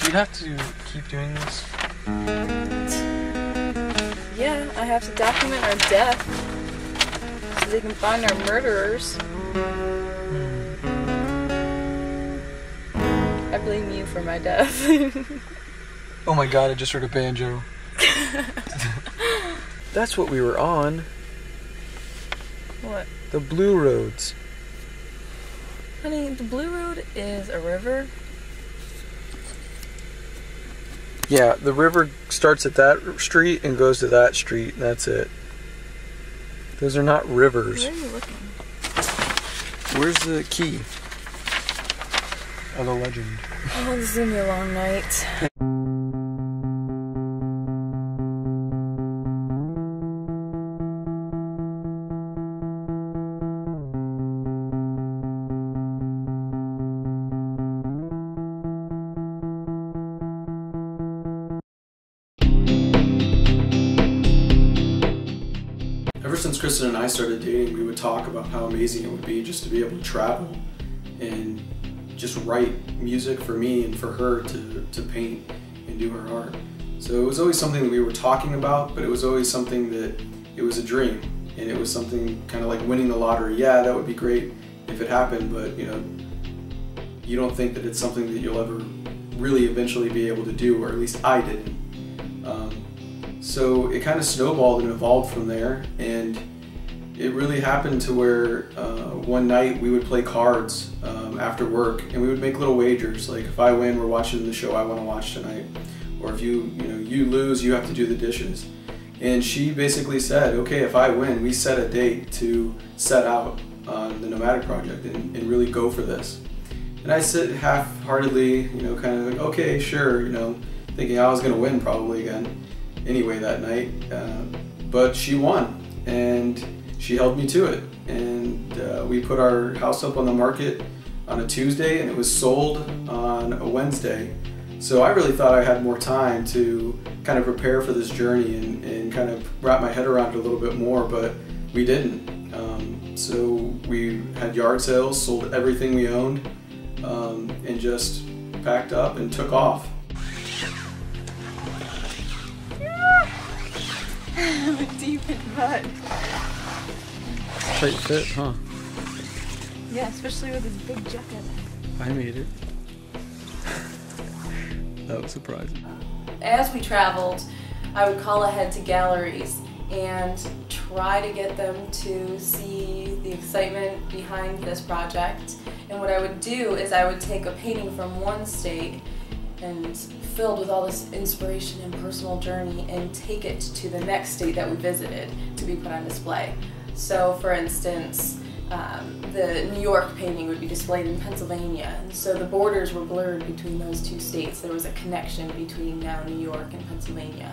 You'd have to keep doing this. Yeah, I have to document our death so they can find our murderers. I blame you for my death. Oh my god, I just heard a banjo. That's what we were on. What? The Blue Roads. Honey, the Blue Road is a river. Yeah, the river starts at that street and goes to that street, and that's it. Those are not rivers. Where are you looking? Where's the key of the legend? Oh, this is gonna be a long night. Ever since Kristen and I started dating, we would talk about how amazing it would be just to be able to travel and just write music for me and for her to paint and do her art. So it was always something that we were talking about, but it was always something that it was a dream, and it was something kind of like winning the lottery. Yeah, that would be great if it happened, but you know, you don't think that it's something that you'll ever really eventually be able to do, or at least I didn't. So it kind of snowballed and evolved from there, and it really happened to where one night we would play cards after work, and we would make little wagers, like if I win, we're watching the show I want to watch tonight, or if you lose, you have to do the dishes. And she basically said, okay, if I win, we set a date to set out on the Nomadic Project and really go for this. And I said half-heartedly, kind of like, okay, sure, thinking I was going to win probably again anyway that night. But she won, and she held me to it. And we put our house up on the market on a Tuesday, and it was sold on a Wednesday. So I really thought I had more time to kind of prepare for this journey and kind of wrap my head around it a little bit more, but we didn't. So we had yard sales, sold everything we owned, and just packed up and took off. Deep in mud. Tight fit, huh? Yeah, especially with this big jacket. I made it. That was surprising. As we traveled, I would call ahead to galleries and try to get them to see the excitement behind this project. And what I would do is I would take a painting from one state and filled with all this inspiration and personal journey and take it to the next state that we visited to be put on display. So for instance, the New York painting would be displayed in Pennsylvania, and so the borders were blurred between those two states. There was a connection between now New York and Pennsylvania.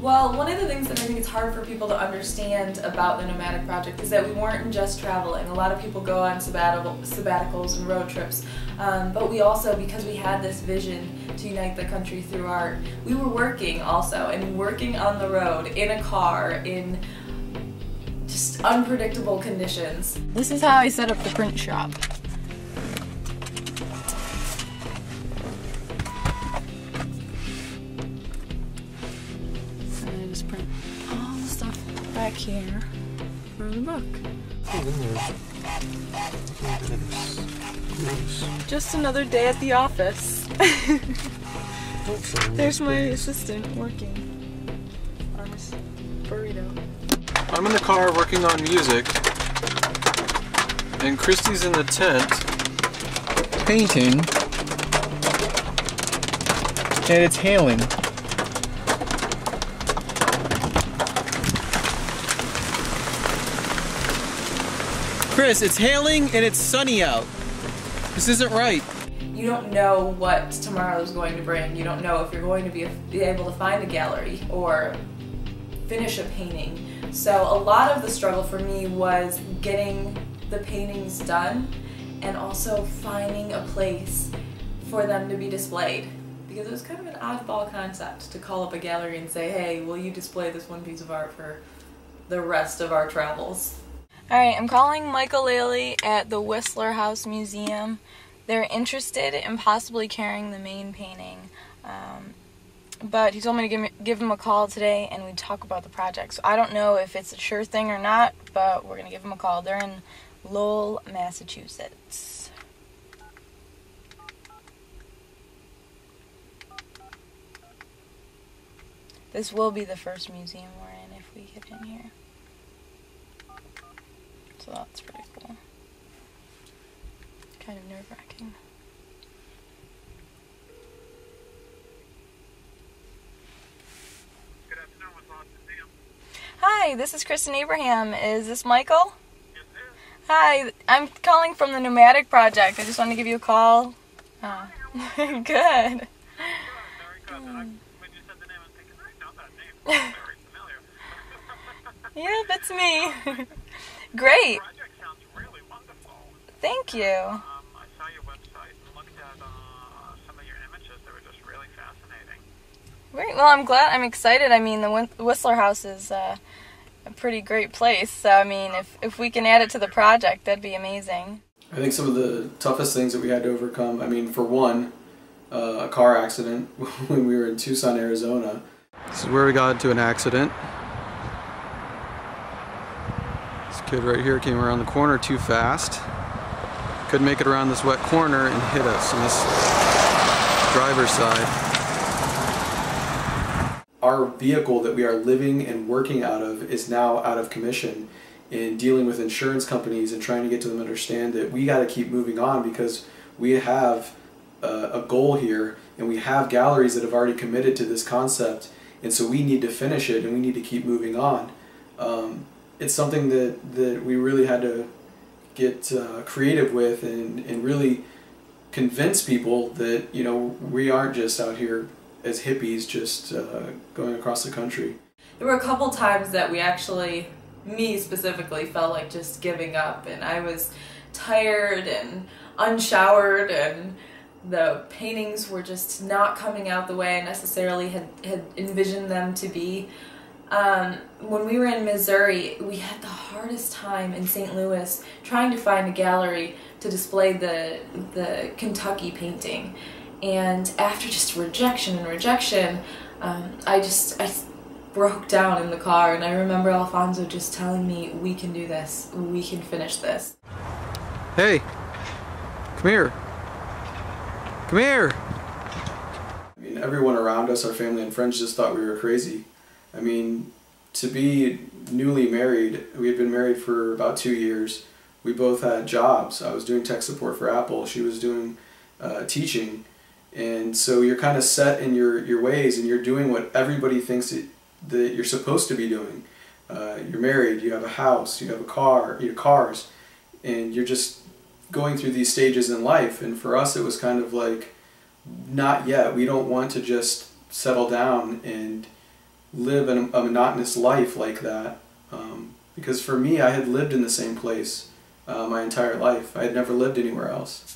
Well, one of the things that I think it's hard for people to understand about the Nomadic Project is that we weren't just traveling. A lot of people go on sabbaticals and road trips, but we also, because we had this vision to unite the country through art, we were working also, and working on the road, in a car, in just unpredictable conditions. This is how I set up the print shop. Back here for the book. Just another day at the office. There's my assistant working on his burrito. I'm in the car working on music, and Christy's in the tent painting, and it's hailing. Chris, it's hailing and it's sunny out. This isn't right. You don't know what tomorrow is going to bring. You don't know if you're going to be able to find a gallery or finish a painting. So a lot of the struggle for me was getting the paintings done and also finding a place for them to be displayed. Because it was kind of an oddball concept to call up a gallery and say, hey, will you display this one piece of art for the rest of our travels. Alright, I'm calling Michael Laley at the Whistler House Museum. They're interested in possibly carrying the main painting, but he told me to give him a call today and we'd talk about the project. So I don't know if it's a sure thing or not, but we're going to give him a call. They're in Lowell, Massachusetts. This will be the first museum we're in if we get in here. So that's pretty cool. Kind of nerve-wracking. Good afternoon, what's on the museum? Hi, this is Kristen Abraham. Is this Michael? Yes, it is. Hi, I'm calling from the Nomadic Project. I just wanted to give you a call. Oh. Good. Good, very good. When you said the name, I was thinking, I know that name. It's very familiar. Yeah, that's me. Great. The project sounds really wonderful. Thank you. I saw your website and looked at some of your images. They were just really fascinating. Great. Well, I'm glad. I'm excited. I mean, the Whistler House is a pretty great place. So, I mean, if we can add it to the project, that'd be amazing. I think some of the toughest things that we had to overcome, I mean, for one, a car accident when we were in Tucson, Arizona. This is where we got into an accident. This kid right here came around the corner too fast. Couldn't make it around this wet corner and hit us on this driver's side. Our vehicle that we are living and working out of is now out of commission, and dealing with insurance companies and trying to get to them to understand that we got to keep moving on because we have a goal here and we have galleries that have already committed to this concept, and so we need to finish it and we need to keep moving on. It's something that we really had to get creative with and really convince people that, you know, we aren't just out here as hippies just going across the country. There were a couple times that we actually, me specifically, felt like just giving up, and I was tired and unshowered and the paintings were just not coming out the way I necessarily had envisioned them to be. When we were in Missouri, we had the hardest time in St. Louis trying to find a gallery to display the Kentucky painting. And after just rejection and rejection, I broke down in the car, and I remember Alfonso just telling me, we can do this, we can finish this. Hey, come here. Come here. I mean, everyone around us, our family and friends, just thought we were crazy. I mean, to be newly married, we had been married for about 2 years. We both had jobs. I was doing tech support for Apple. She was doing teaching. And so you're kind of set in your ways, and you're doing what everybody thinks that you're supposed to be doing. You're married, you have a house, you have a car, you have cars, and you're just going through these stages in life. And for us, it was kind of like, not yet. We don't want to just settle down and live a monotonous life like that. Because for me, I had lived in the same place my entire life. I had never lived anywhere else.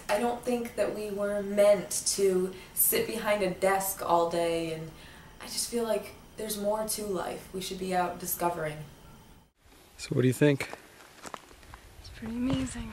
I don't think that we were meant to sit behind a desk all day, and I just feel like there's more to life. We should be out discovering. So what do you think? It's pretty amazing.